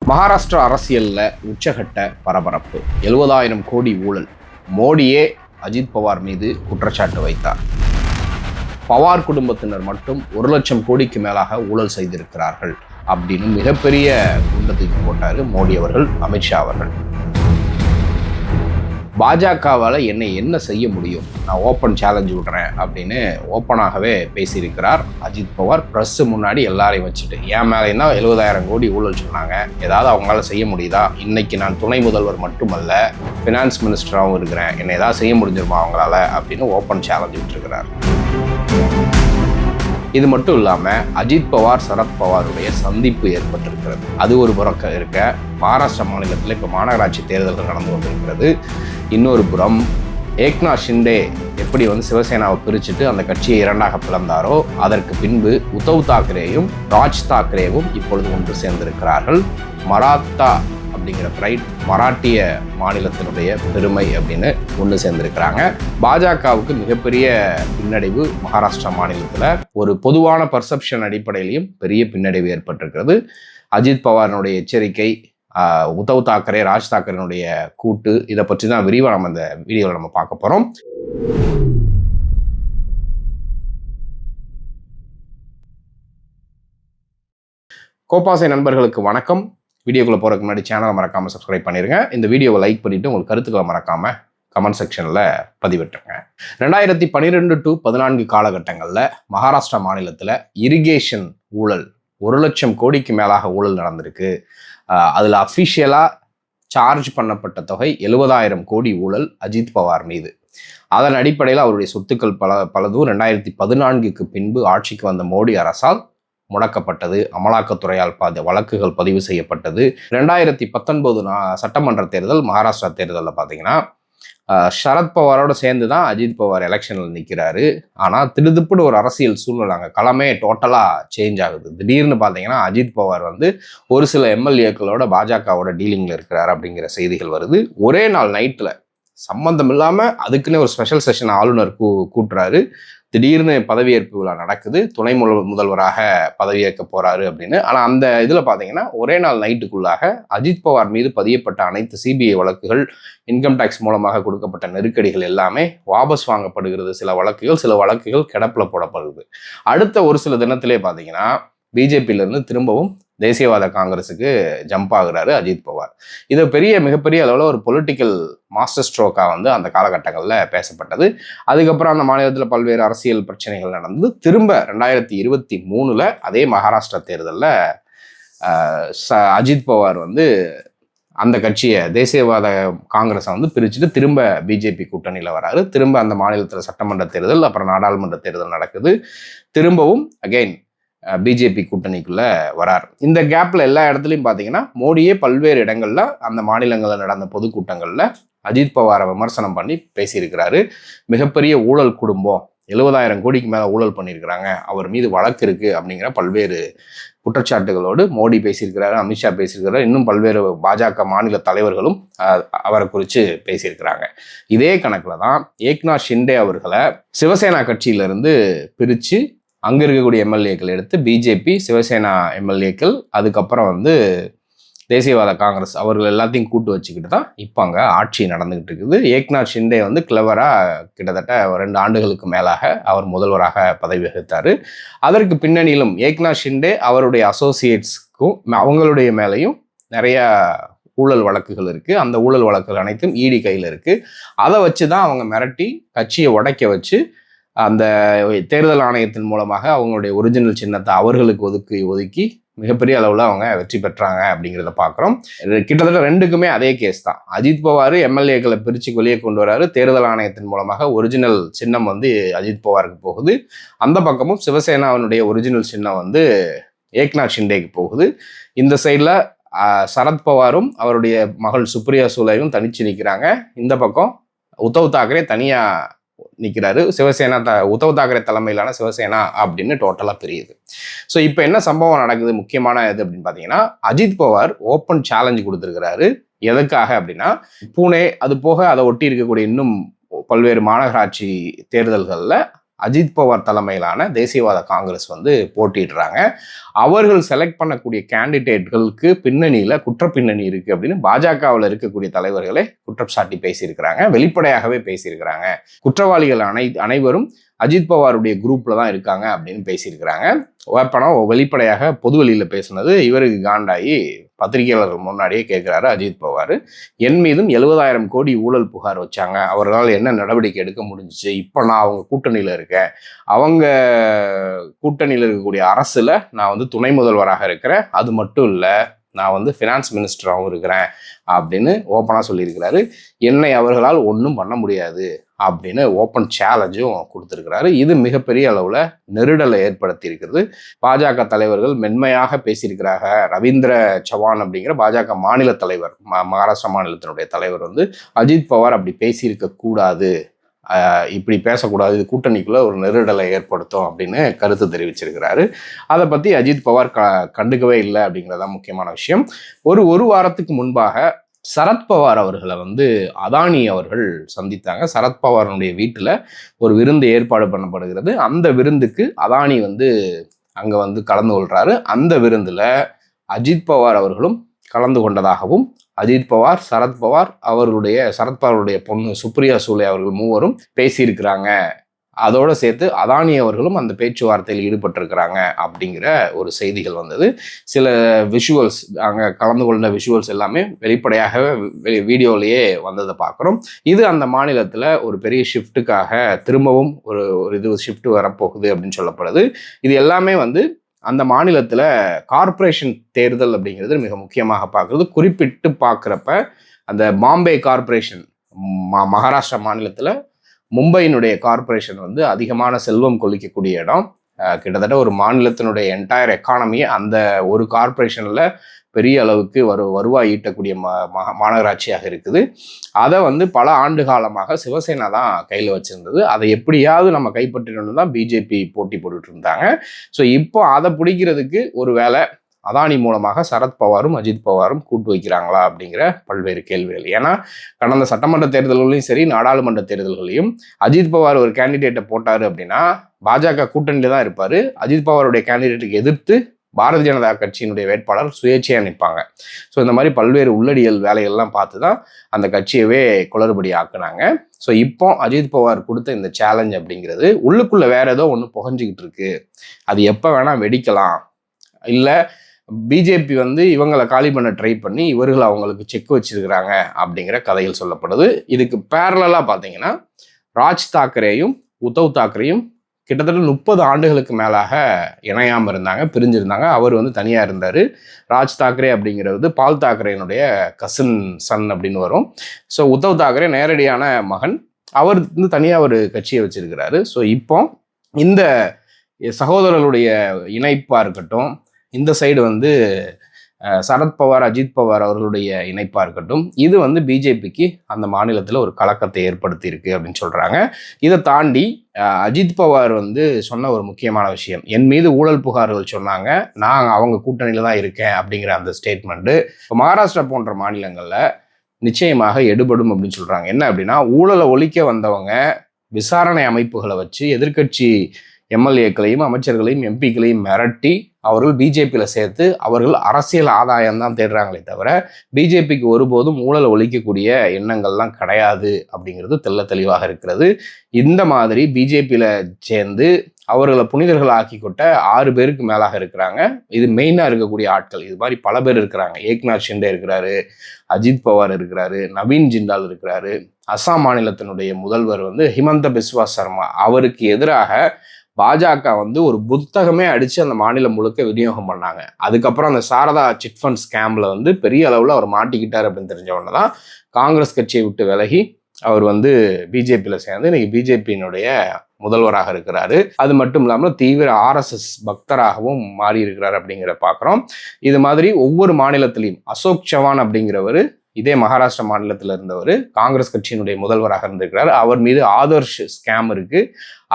மகாராஷ்டிரா அரசியல்ல உச்சகட்ட பரபரப்பு. 70,000 கோடி ஊழல். மோடியே அஜித் பவார் மீது குற்றச்சாட்டு வைத்தார். பவார் குடும்பத்தினர் மட்டும் 1 லட்சம் கோடிக்கு மேலாக ஊழல் செய்திருக்கிறார்கள் அப்படின்னு மிகப்பெரிய குண்டத்துக்கு போட்டாரு மோடி அவர்கள், அமித்ஷா அவர்கள். பாஜகவால் என்ன செய்ய முடியும், நான் ஓப்பன் சேலஞ்சு விடுறேன் அப்படின்னு ஓப்பனாகவே பேசியிருக்கிறார் அஜித் பவார். ப்ரெஸ்ஸு முன்னாடி எல்லாரையும் வச்சுட்டு என் மேலேயும் தான் 70,000 கோடி ஊழல் சொன்னாங்க, ஏதாவது அவங்களால செய்ய முடியுதா? இன்னைக்கு நான் துணை முதல்வர் மட்டுமல்ல, ஃபினான்ஸ் மினிஸ்டராகவும் இருக்கிறேன், என்னை ஏதாவது செய்ய முடிஞ்சிருமா அவங்களால அப்படின்னு ஓப்பன் சேலஞ்சு விட்டுருக்கிறார். இது மட்டும் இல்லாமல் அஜித் பவார் சரத்பவாருடைய சந்திப்பு ஏற்பட்டிருக்கிறது. அது ஒரு புறம் இருக்க, மகாராஷ்டிரா மாநிலத்தில் இப்போ மாநகராட்சி தேர்தல்கள் நடந்து கொண்டிருக்கிறது. இன்னொரு புறம் ஏக்நாத் ஷிண்டே எப்படி சிவசேனாவை பிரிச்சுட்டு அந்த கட்சியை 2ஆக பிளந்தாரோ, அதற்கு பின்பு உத்தவ் தாக்கரேயும் ராஜ் தாக்கரேவும் இப்பொழுது ஒன்று சேர்ந்திருக்கிறார்கள். மராத்தா அப்படிங்கிற பிரைட், மராட்டிய மாநிலத்தினுடைய பெருமை அப்படின்னு ஒன்று சேர்ந்திருக்கிறாங்க. பாஜகவுக்கு மிகப்பெரிய பின்னடைவு மகாராஷ்டிரா மாநிலத்தில் ஒரு பொதுவான பர்செப்ஷன் அடிப்படையிலையும் பெரிய பின்னடைவு ஏற்பட்டிருக்கிறது. அஜித் பவாரினுடைய எச்சரிக்கை, உத்தவ் தாக்கரே ராஜ் தாக்கரேனுடைய கூட்டு, இதை பற்றி தான் விரிவாக நம்ம இந்த வீடியோவில் நம்ம பார்க்க போகிறோம். கோபாசை நண்பர்களுக்கு வணக்கம். வீடியோக்குள்ளே போகிறதுக்கு முன்னாடி சேனலை மறக்காமல் சப்ஸ்கிரைப் பண்ணிடுங்க. இந்த வீடியோவை லைக் பண்ணிவிட்டு உங்களுக்கு கருத்துக்களை மறக்காமல் கமெண்ட் செக்ஷனில் பதிவிட்டுருங்க. 2012 to 2014 காலகட்டங்களில் மகாராஷ்டிரா மாநிலத்தில் இரிகேஷன் ஊழல் 1 லட்சம் கோடிக்கு மேலாக ஊழல் நடந்திருக்கு. அதில் அஃபிஷியலாக சார்ஜ் பண்ணப்பட்ட தொகை 70,000 கோடி ஊழல் அஜித் பவார் மீது. அதன் அடிப்படையில் அவருடைய சொத்துக்கள் பலதும் 2014க்கு பின்பு ஆட்சிக்கு வந்த மோடி அரசால் முடக்கப்பட்டது. அமலாக்கத்துறையால் வழக்குகள் பதிவு செய்யப்பட்டது. 2019 சட்டமன்ற தேர்தல், மகாராஷ்டிரா தேர்தலில் பார்த்தீங்கன்னா சரத்பவாரோட சேர்ந்து தான் அஜித் பவார் எலெக்ஷனில் நிற்கிறாரு. ஆனால் திடுதிப்புடு ஒரு அரசியல் சூழ்நிலை, அங்கே களமே டோட்டலாக சேஞ்ச் ஆகுது. திடீர்னு பார்த்தீங்கன்னா அஜித் பவார் ஒரு சில எம்எல்ஏக்களோட பாஜகவோட டீலிங்கில் இருக்கிறார் அப்படிங்கிற செய்திகள் வருது. ஒரே நாள் நைட்டில் சம்பந்தம் இல்லாமல் அதுக்குன்னு ஒரு ஸ்பெஷல் செஷன் ஆளுநர் கூட்டுறாரு. திடீர்னு பதவியேற்பு விழா நடக்குது, துணை முதல்வராக பதவியேற்க போறாரு அப்படின்னு. ஆனால் அந்த இதில் பார்த்தீங்கன்னா ஒரே நாள் நைட்டுக்குள்ளாக அஜித் பவார் மீது பதியப்பட்ட அனைத்து சிபிஐ வழக்குகள், இன்கம் டேக்ஸ் மூலமாக கொடுக்கப்பட்ட நெருக்கடிகள் எல்லாமே வாபஸ் வாங்கப்படுகிறது. சில வழக்குகள் கிடப்பில் போடப்படுது. அடுத்த ஒரு சில தினத்திலே பார்த்தீங்கன்னா பிஜேபியிலிருந்து திரும்பவும் தேசியவாத காங்கிரஸுக்கு ஜம்ப் ஆகுறாரு அஜித் பவார். இது மிகப்பெரிய அளவில் ஒரு பொலிட்டிக்கல் மாஸ்டர் ஸ்ட்ரோக்காக அந்த காலகட்டங்களில் பேசப்பட்டது. அதுக்கப்புறம் அந்த மாநிலத்தில் பல்வேறு அரசியல் பிரச்சனைகள் நடந்து திரும்ப 2023 அதே மகாராஷ்டிரா தேர்தலில் அஜித் பவார் அந்த கட்சியை, தேசியவாத காங்கிரஸை பிரிச்சுட்டு திரும்ப பிஜேபி கூட்டணியில் வராரு. திரும்ப அந்த மாநிலத்தில் சட்டமன்ற தேர்தல், அப்புறம் நாடாளுமன்ற தேர்தல் நடக்குது. திரும்பவும் அகைன் பிஜேபி கூட்டணிக்குள்ள வரார். இந்த கேப்ல எல்லா இடத்துலையும் பார்த்தீங்கன்னா மோடியே பல்வேறு இடங்கள்ல அந்த மாநிலங்களில் நடந்த பொதுக்கூட்டங்களில் அஜித் பவாரை விமர்சனம் பண்ணி பேசியிருக்கிறாரு. மிகப்பெரிய ஊழல் குடும்பம், 70,000 கோடிக்கு மேலே ஊழல் பண்ணியிருக்கிறாங்க, அவர் மீது வழக்கு இருக்கு அப்படிங்கிற பல்வேறு குற்றச்சாட்டுகளோடு மோடி பேசியிருக்கிறாரு, அமித்ஷா பேசியிருக்கிறாரு, இன்னும் பல்வேறு பாஜக மாநில தலைவர்களும் அவரை குறித்து பேசியிருக்கிறாங்க. இதே கணக்கில் தான் ஏக்நாத் ஷிண்டே அவர்களை சிவசேனா கட்சியிலிருந்து பிரித்து அங்கே இருக்கக்கூடிய எம்எல்ஏக்கள் எடுத்து பிஜேபி, சிவசேனா எம்எல்ஏக்கள், அதுக்கப்புறம் தேசியவாத காங்கிரஸ் அவர்கள் எல்லாத்தையும் கூட்டு வச்சுக்கிட்டு தான் இப்போ அங்கே ஆட்சி நடந்துகிட்டு இருக்குது. ஏக்நாத் ஷிண்டே கிளவராக கிட்டத்தட்ட 2 ஆண்டுகளுக்கு மேலாக அவர் முதல்வராக பதவி வகித்தார். அதற்கு பின்னணியிலும் ஏக்நாத் ஷிண்டே அவருடைய அசோசியேட்ஸ்க்கும் அவங்களுடைய மேலேயும் நிறையா ஊழல் வழக்குகள் இருக்குது. அந்த ஊழல் வழக்குகள் அனைத்தும் இடி கையில் இருக்குது. அதை வச்சு தான் அவங்க மிரட்டி கட்சியை உடைக்க வச்சு அந்த தேர்தல் ஆணையத்தின் மூலமாக அவங்களுடைய ஒரிஜினல் சின்னத்தை அவர்களுக்கு ஒதுக்கி மிகப்பெரிய அளவில் அவங்க வெற்றி பெற்றாங்க அப்படிங்கிறத பார்க்குறோம். கிட்டத்தட்ட 2க்குமே அதே கேஸ் தான். அஜித் பவார் எம்எல்ஏக்களை பிரித்து வெளியே கொண்டு வராரு. தேர்தல் ஆணையத்தின் மூலமாக ஒரிஜினல் சின்னம் அஜித் பவாருக்கு போகுது. அந்த பக்கமும் சிவசேனாவினுடைய ஒரிஜினல் சின்னம் ஏக்நாத் ஷிண்டேக்கு போகுது. இந்த சைடில் சரத்பவாரும் அவருடைய மகள் சுப்ரியா சூலேயும் தனிச்சு நிற்கிறாங்க. இந்த பக்கம் உத்தவ் தாக்கரே தனியாக நிற்கிறாரு. சிவசேனா உத்தவ் தாக்கரே தலைமையிலான சிவசேனா அப்படின்னு டோட்டலாக பிரியுது. ஸோ இப்போ என்ன சம்பவம் நடக்குது, முக்கியமான இது அப்படின்னு பார்த்தீங்கன்னா அஜித் பவார் ஓப்பன் சேலஞ்சு கொடுத்துருக்கிறாரு. எதுக்காக அப்படின்னா பூனே, அது போக அதை ஒட்டி இருக்கக்கூடிய இன்னும் பல்வேறு மாநகராட்சி தேர்தல்களில் அஜித் பவார் தலைமையிலான தேசியவாத காங்கிரஸ் வந்து போட்டிடுறாங்க. அவர்கள் செலக்ட் பண்ணக்கூடிய கேண்டிடேட்களுக்கு பின்னணியில் குற்ற பின்னணி இருக்குது அப்படின்னு பாஜகவில் இருக்கக்கூடிய தலைவர்களே குற்றம் சாட்டி பேசியிருக்கிறாங்க, வெளிப்படையாகவே பேசியிருக்கிறாங்க. குற்றவாளிகள் அனைவரும் அஜித் பவாருடைய குரூப்ல தான் இருக்காங்க அப்படின்னு பேசியிருக்கிறாங்க. பணம் வெளிப்படையாக பொதுவெளியில் பேசுனது இவருக்கு காண்டாயி பத்திரிகையாளர்கள் முன்னாடியே கேட்குறாரு அஜித் பவார், என் மீதும் 70,000 கோடி ஊழல் புகார் வச்சாங்க, அவர்களால் என்ன நடவடிக்கை எடுக்க முடிஞ்சிச்சு, இப்போ நான் அவங்க கூட்டணியில் இருக்கேன், அவங்க கூட்டணியில் இருக்கக்கூடிய அரசில் நான் வந்து துணை முதல்வராக இருக்கிறேன், அது மட்டும் இல்லை நான் வந்து ஃபினான்ஸ் மினிஸ்டராகவும் இருக்கிறேன் அப்படின்னு ஓப்பனாக சொல்லியிருக்கிறாரு. என்னை அவர்களால் ஒன்றும் பண்ண முடியாது அப்படின்னு ஓப்பன் சேலஞ்சும் கொடுத்துருக்கிறாரு. இது மிகப்பெரிய அளவில் நெருடலை ஏற்படுத்தி இருக்கிறது. பாஜக தலைவர்கள் மென்மையாக பேசியிருக்கிறாங்க. ரவீந்திர சவான் அப்படிங்கிற பாஜக மாநில தலைவர், மகாராஷ்டிரா மாநிலத்தினுடைய தலைவர் வந்து அஜித் பவார் அப்படி பேசியிருக்க கூடாது, இப்படி பேசக்கூடாது, இது கூட்டணிக்குள்ள ஒரு நெருடலை ஏற்படுத்தும் அப்படின்னு கருத்து தெரிவிச்சிருக்கிறாரு. அதை பற்றி அஜித் பவார் கண்டுக்கவே இல்லை அப்படிங்கிறதான் முக்கியமான விஷயம். ஒரு வாரத்துக்கு முன்பாக சரத்பவார் அவர்களை வந்து அதானி அவர்கள் சந்தித்தாங்க. சரத்பவாருடைய வீட்டில் ஒரு விருந்து ஏற்பாடு பண்ணப்படுகிறது. அந்த விருந்துக்கு அதானி வந்து அங்கே வந்து கலந்து கொள்கிறாரு. அந்த விருந்தில் அஜித் பவார் அவர்களும் கலந்து கொண்டதாகவும், அஜித் பவார், சரத்பவார் சரத்பவாருடைய பொண்ணு சுப்ரியா சூலே அவர்கள் மூவரும் பேசியிருக்கிறாங்க. அதோடு சேர்த்து அதானி அவர்களும் அந்த பேச்சுவார்த்தையில் ஈடுபட்டிருக்கிறாங்க அப்படிங்கிற ஒரு செய்திகள் வந்தது. சில விஷுவல்ஸ், அங்கே கலந்து கொண்ட விஷுவல்ஸ் எல்லாமே வெளிப்படையாகவே வீடியோலேயே வந்ததை பார்க்குறோம். இது அந்த மாநிலத்தில் ஒரு பெரிய ஷிஃப்ட்டுக்காக திரும்பவும் ஒரு ஷிஃப்ட் வரப்போகுது அப்படின்னு சொல்லப்படுது. இது எல்லாமே வந்து அந்த மாநிலத்தில் கார்ப்பரேஷன் தேர்தல் அப்படிங்கிறது மிக முக்கியமாக பார்க்குறது. குறிப்பிட்டு பார்க்குறப்ப அந்த பாம்பே கார்ப்பரேஷன், மகாராஷ்டிரா மாநிலத்தில் மும்பையினுடைய கார்ப்பரேஷன் வந்து அதிகமான செல்வம் கொளிக்கக்கூடிய இடம். கிட்டத்தட்ட ஒரு மாநிலத்தினுடைய என்டையர் எக்கானமி அந்த ஒரு கார்ப்பரேஷனில் பெரிய அளவுக்கு வருவாய் ஈட்டக்கூடிய மாநகராட்சியாக இருக்குது. அதை வந்து பல ஆண்டு காலமாக சிவசேனா தான் கையில் வச்சுருந்தது. அதை எப்படியாவது நம்ம கைப்பற்றணும்னு தான் பிஜேபி போட்டி போட்டுட்டு இருந்தாங்க. ஸோ இப்போ அதை பிடிக்கிறதுக்கு ஒரு வேளை அதானி மூலமாக சரத்பவாரும் அஜித் பவாரும் கூட்டு வைக்கிறாங்களா அப்படிங்கிற பல்வேறு கேள்விகள். ஏன்னா கடந்த சட்டமன்ற தேர்தல்களையும் சரி, நாடாளுமன்ற தேர்தல்களையும் அஜித் பவார் ஒரு கேண்டிடேட்டை போட்டார் அப்படின்னா பாஜக கூட்டணியில் தான் இருப்பார். அஜித் பவாருடைய கேண்டிடேட்டுக்கு எதிர்த்து பாரதிய ஜனதா கட்சியினுடைய வேட்பாளர் சுயேட்சையாக நிற்பாங்க. ஸோ இந்த மாதிரி பல்வேறு உள்ளடியல் வேலைகள்லாம் பார்த்து தான் அந்த கட்சியவே குளறுபடி ஆக்குனாங்க. ஸோ இப்போ அஜித் பவார் கொடுத்த இந்த சேலஞ்ச் அப்படிங்கிறது உள்ளுக்குள்ளே வேற ஏதோ ஒன்று புகஞ்சிக்கிட்டு இருக்கு. அது எப்போ வேணால் வெடிக்கலாம். இல்லை பிஜேபி வந்து இவங்களை காலி பண்ண ட்ரை பண்ணி இவர்கள் அவங்களுக்கு செக் வச்சிருக்கிறாங்க அப்படிங்கிற கதைகள் சொல்லப்படுது. இதுக்கு பேரலாக பார்த்தீங்கன்னா ராஜ் தாக்கரேயும் உத்தவ் தாக்கரேயும் கிட்டத்தட்ட 30 ஆண்டுகளுக்கு மேலாக இணையாமல் இருந்தாங்க, பிரிஞ்சிருந்தாங்க. அவர் வந்து தனியாக இருந்தார். ராஜ் தாக்கரே அப்படிங்கிறது பால் தாக்கரேனுடைய கசின் சன் அப்படின்னு வரும். ஸோ உத்தவ் தாக்கரே நேரடியான மகன், அவர் வந்து தனியாக ஒரு கட்சியை வச்சிருக்கிறாரு. ஸோ இப்போ இந்த சகோதரர்களுடைய இணைப்பாக இருக்கட்டும், இந்த சைடு வந்து சரத்பவார் அஜித் பவார் அவர்களுடைய இணைப்பாக இருக்கட்டும், இது வந்து பிஜேபிக்கு அந்த மாநிலத்தில் ஒரு கலக்கத்தை ஏற்படுத்தி இருக்கு அப்படின்னு சொல்கிறாங்க. இதை தாண்டி அஜித் பவார் வந்து சொன்ன ஒரு முக்கியமான விஷயம், என் மீது ஊழல் புகார்கள் சொன்னாங்க, நான் அவங்க கூட்டணியில் தான் இருக்கேன் அப்படிங்கிற அந்த ஸ்டேட்மெண்ட்டு இப்போ மகாராஷ்டிரா போன்ற மாநிலங்களில் நிச்சயமாக எடுபடும் அப்படின்னு சொல்கிறாங்க. என்ன அப்படின்னா, ஊழலை ஒழிக்க வந்தவங்க விசாரணை அமைப்புகளை வச்சு எதிர்க்கட்சி எம்எல்ஏக்களையும் அமைச்சர்களையும் எம்பிக்களையும் மிரட்டி அவர்கள் பிஜேபியில் சேர்த்து அவர்கள் அரசியல் ஆதாயம் தான் தேடுறாங்களே தவிர பிஜேபிக்கு ஒருபோதும் ஊழலை ஒழிக்கக்கூடிய எண்ணங்கள்லாம் கிடையாது அப்படிங்கிறது தெள்ள தெளிவாக இருக்கிறது. இந்த மாதிரி பிஜேபியில் சேர்ந்து அவர்களை புனிதர்கள் ஆக்கி கொட்ட 6 பேருக்கு மேலாக இருக்கிறாங்க. இது மெயினாக இருக்கக்கூடிய ஆட்கள். இது மாதிரி பல பேர் இருக்கிறாங்க. ஏக்நாத் ஷிண்டே இருக்கிறாரு, அஜித் பவார் இருக்கிறாரு, நவீன் ஜிண்டால் இருக்கிறாரு, அசாம் மாநிலத்தினுடைய முதல்வர் வந்து ஹிமந்த பிஸ்வா சர்மா, அவருக்கு எதிராக பாஜக வந்து ஒரு புத்தகமே அடித்து அந்த மாநிலம் முழுக்க விநியோகம் பண்ணாங்க. அதுக்கப்புறம் அந்த சாரதா சிட் ஃபண்ட் ஸ்கேமில் வந்து பெரிய அளவில் அவர் மாட்டிக்கிட்டார் அப்படின்னு தெரிஞ்ச உடனே தான் காங்கிரஸ் கட்சியை விட்டு விலகி அவர் வந்து பிஜேபியில் சேர்ந்து இன்னைக்கு பிஜேபியினுடைய முதல்வராக இருக்கிறாரு. அது மட்டும் இல்லாமல் தீவிர ஆர்எஸ்எஸ் பக்தராகவும் மாறி இருக்கிறார் அப்படிங்கிற பார்க்குறோம். இது மாதிரி ஒவ்வொரு மாநிலத்திலையும் அசோக் சவான் அப்படிங்கிறவர் இதே மகாராஷ்டிரா மாநிலத்தில் இருந்தவர் காங்கிரஸ் கட்சியினுடைய முதல்வராக இருந்திருக்கிறார். அவர் மீது ஆதர்ஷ் ஸ்கேம் இருக்கு.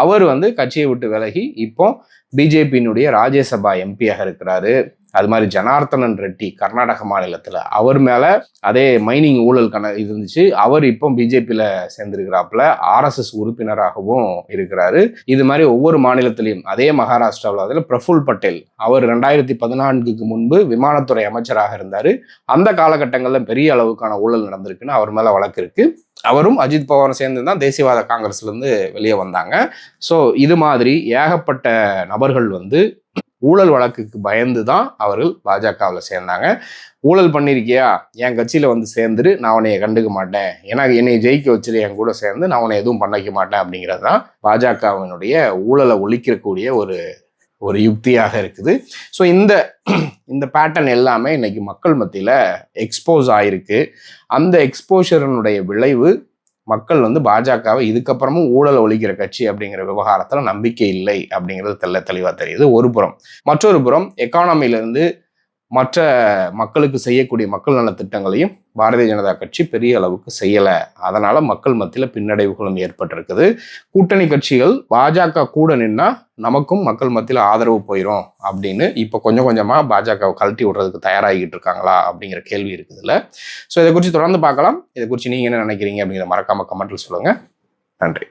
அவர் வந்து கட்சியை விட்டு விலகி இப்போ பிஜேபியினுடைய ராஜ்யசபா எம்பியாக இருக்கிறாரு. அது மாதிரி ஜனார்த்தனன் ரெட்டி கர்நாடக மாநிலத்தில் அவர் மேலே அதே மைனிங் ஊழல் இருந்துச்சு. அவர் இப்போ பிஜேபியில் சேர்ந்திருக்கிறாப்புல, ஆர்எஸ்எஸ் உறுப்பினராகவும் இருக்கிறாரு. இது மாதிரி ஒவ்வொரு மாநிலத்திலையும், அதே மகாராஷ்டிராவில் அதில் பிரஃபுல் பட்டேல், அவர் 2014க்கு முன்பு விமானத்துறை அமைச்சராக இருந்தார். அந்த காலகட்டங்களில் பெரிய அளவுக்கான ஊழல் நடந்திருக்குன்னு அவர் மேலே வழக்கு இருக்கு. அவரும் அஜித் பவாரும் சேர்ந்து தான் தேசியவாத காங்கிரஸ்லேருந்து வெளியே வந்தாங்க. ஸோ இது மாதிரி ஏகப்பட்ட நபர்கள் ஊழல் வழக்குக்கு பயந்து தான் அவர்கள் பாஜகவில் சேர்ந்தாங்க. ஊழல் பண்ணியிருக்கியா, என் கட்சியில் சேர்ந்துரு, நான் உன்னைய கண்டுக்க மாட்டேன், எனக்கு என்னை ஜெயிக்க வச்சுரு, என் கூட சேர்ந்து நான் உன்னை எதுவும் பண்ணிக்க மாட்டேன் அப்படிங்கிறது தான் பாஜகவினுடைய ஊழலை ஒழிக்கக்கூடிய ஒரு யுக்தியாக இருக்குது. ஸோ இந்த பேட்டர்ன் எல்லாமே இன்னைக்கு மக்கள் மத்தியில் எக்ஸ்போஸ் ஆயிருக்கு. அந்த எக்ஸ்போஷரனுடைய விளைவு மக்கள் பாஜகவை இதுக்கப்புறமும் ஊழல் ஒழிக்கிற கட்சி அப்படிங்கிற விவகாரத்தில் நம்பிக்கை இல்லை அப்படிங்கிறது தெளிவாக தெரியுது ஒரு புறம். மற்றொரு புறம் எக்கானமியிலேருந்து மற்ற மக்களுக்கு செய்யக்கூடிய மக்கள் நல திட்டங்களையும் பாரதிய ஜனதா கட்சி பெரிய அளவுக்கு செய்யலை. அதனால மக்கள் மத்தியில் பின்னடைவுகளும் ஏற்பட்டிருக்குது. கூட்டணி கட்சிகள் பாஜக கூட நின்னா நமக்கும் மக்கள் மத்தியில் ஆதரவு போயிடும் அப்படின்னு இப்போ கொஞ்சம் கொஞ்சமாக பாஜகவை கழட்டி விடுறதுக்கு தயாராகிட்டு இருக்காங்களா அப்படிங்கிற கேள்வி இருக்குதுல்ல. ஸோ இதை குறித்து தொடர்ந்து பார்க்கலாம். இதை குறித்து நீங்கள் என்ன நினைக்கிறீங்க அப்படிங்கிற மறக்காம கமெண்ட்ல சொல்லுங்கள். நன்றி.